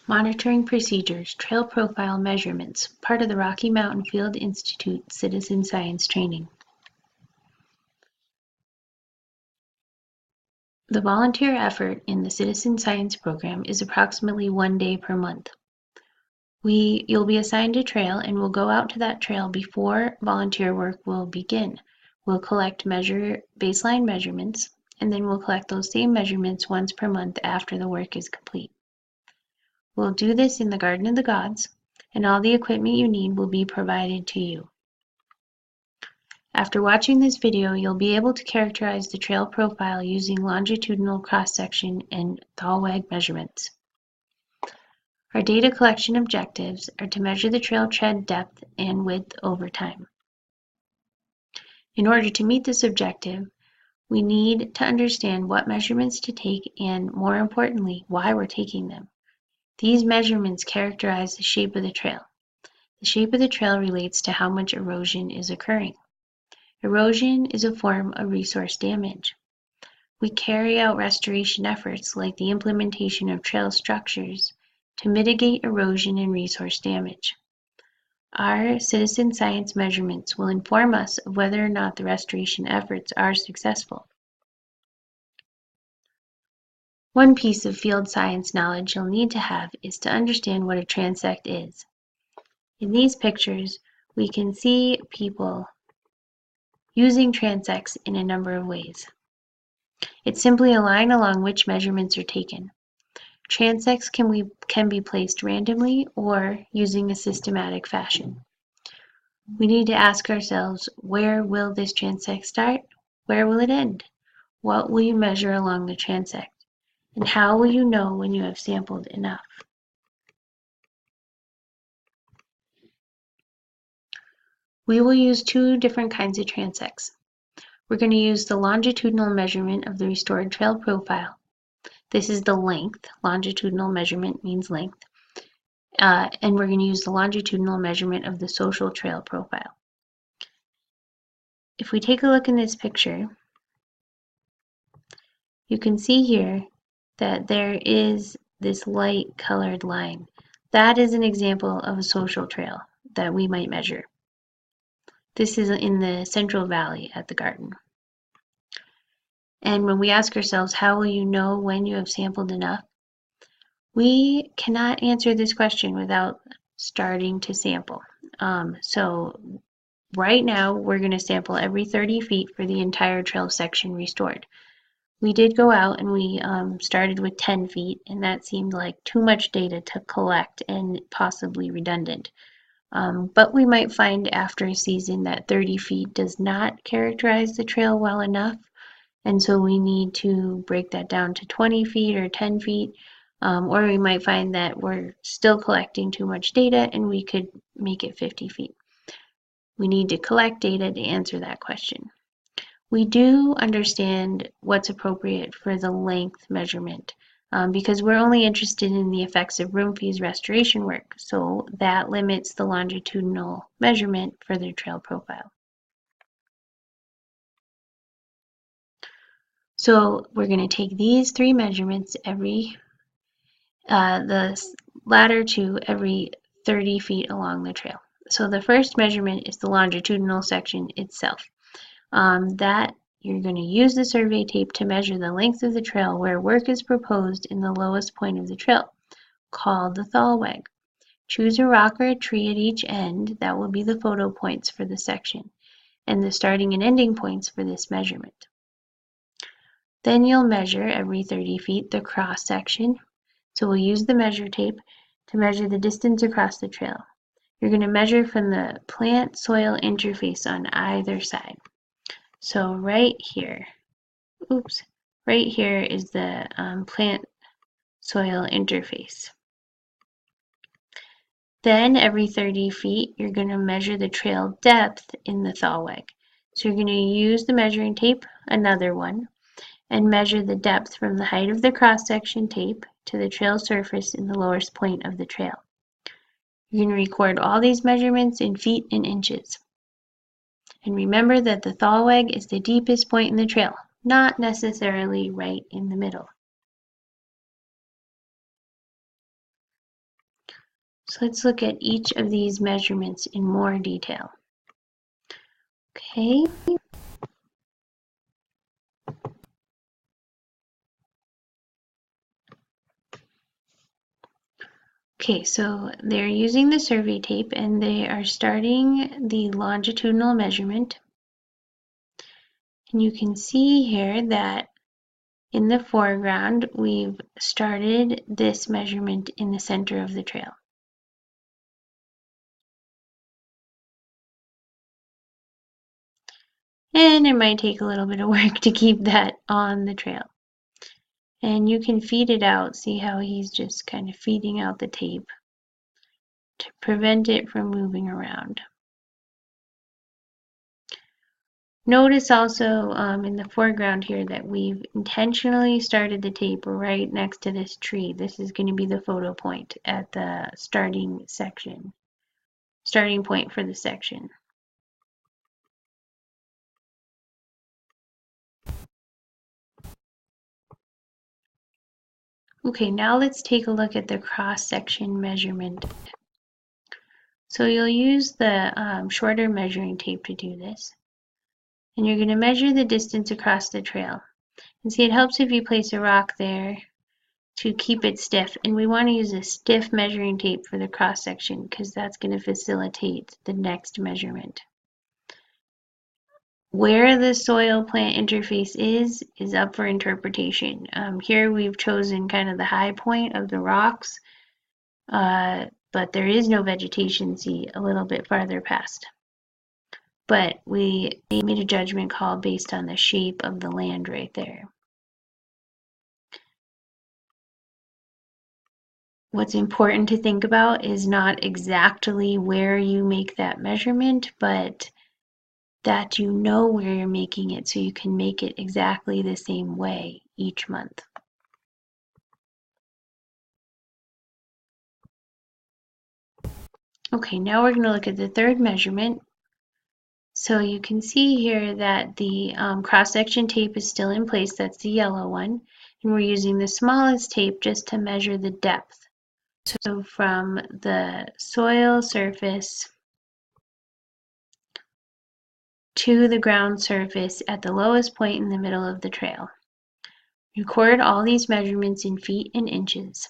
Monitoring Procedures, Trail Profile Measurements, part of the Rocky Mountain Field Institute Citizen Science Training. The volunteer effort in the Citizen Science program is approximately 1 day per month. You'll be assigned a trail and we'll go out to that trail before volunteer work will begin. We'll collect baseline measurements, and then we'll collect those same measurements once per month after the work is complete. We'll do this in the Garden of the Gods, and all the equipment you need will be provided to you. After watching this video, you'll be able to characterize the trail profile using longitudinal cross-section and Thalweg measurements. Our data collection objectives are to measure the trail tread depth and width over time. In order to meet this objective, we need to understand what measurements to take and, more importantly, why we're taking them. These measurements characterize the shape of the trail. The shape of the trail relates to how much erosion is occurring. Erosion is a form of resource damage. We carry out restoration efforts like the implementation of trail structures to mitigate erosion and resource damage. Our citizen science measurements will inform us of whether or not the restoration efforts are successful. One piece of field science knowledge you'll need to have is to understand what a transect is. In these pictures, we can see people using transects in a number of ways. It's simply a line along which measurements are taken. Transects can be placed randomly or using a systematic fashion. We need to ask ourselves, where will this transect start? Where will it end? What will you measure along the transect? And how will you know when you have sampled enough? We will use two different kinds of transects. We're going to use the longitudinal measurement of the restored trail profile. This is the length. Longitudinal measurement means length. And we're going to use the longitudinal measurement of the social trail profile. If we take a look in this picture, you can see here that there is this light colored line. That is an example of a social trail that we might measure. This is in the Central Valley at the garden. And when we ask ourselves, how will you know when you have sampled enough? We cannot answer this question without starting to sample. So right now, we're going to sample every 30 feet for the entire trail section restored. We did go out and we started with 10 feet, and that seemed like too much data to collect and possibly redundant. But we might find after a season that 30 feet does not characterize the trail well enough, and so we need to break that down to 20 feet or 10 feet, or we might find that we're still collecting too much data and we could make it 50 feet. We need to collect data to answer that question. We do understand what's appropriate for the length measurement because we're only interested in the effects of room fees restoration work, so that limits the longitudinal measurement for the trail profile. So we're going to take these three measurements the latter two every 30 feet along the trail. So the first measurement is the longitudinal section itself. That you're going to use the survey tape to measure the length of the trail where work is proposed in the lowest point of the trail, called the Thalweg. Choose a rock or a tree at each end. That will be the photo points for the section, and the starting and ending points for this measurement. Then you'll measure every 30 feet the cross section. So we'll use the measure tape to measure the distance across the trail. You're going to measure from the plant-soil interface on either side. So right here is the plant-soil interface. Then every 30 feet, you're going to measure the trail depth in the Thalweg. So you're going to use the measuring tape, another one, and measure the depth from the height of the cross-section tape to the trail surface in the lowest point of the trail. You're going to record all these measurements in feet and inches. And remember that the Thalweg is the deepest point in the trail, not necessarily right in the middle. So let's look at each of these measurements in more detail. Okay. Okay, so they're using the survey tape and they are starting the longitudinal measurement. And you can see here that in the foreground, we've started this measurement in the center of the trail. And it might take a little bit of work to keep that on the trail. And you can feed it out. See how he's just kind of feeding out the tape to prevent it from moving around. Notice also in the foreground here that we've intentionally started the tape right next to this tree. This is going to be the photo point at the starting point for the section. Okay, now let's take a look at the cross-section measurement. So you'll use the shorter measuring tape to do this. And you're going to measure the distance across the trail. And see, it helps if you place a rock there to keep it stiff. And we want to use a stiff measuring tape for the cross-section because that's going to facilitate the next measurement. Where the soil-plant interface is up for interpretation. Here we've chosen kind of the high point of the rocks, but there is no vegetation, see, a little bit farther past. But we made a judgment call based on the shape of the land right there. What's important to think about is not exactly where you make that measurement, but that you know where you're making it so you can make it exactly the same way each month. Okay, now we're going to look at the third measurement. So you can see here that the cross-section tape is still in place. That's the yellow one. And we're using the smallest tape just to measure the depth. So from the soil surface to the ground surface at the lowest point in the middle of the trail. Record all these measurements in feet and inches.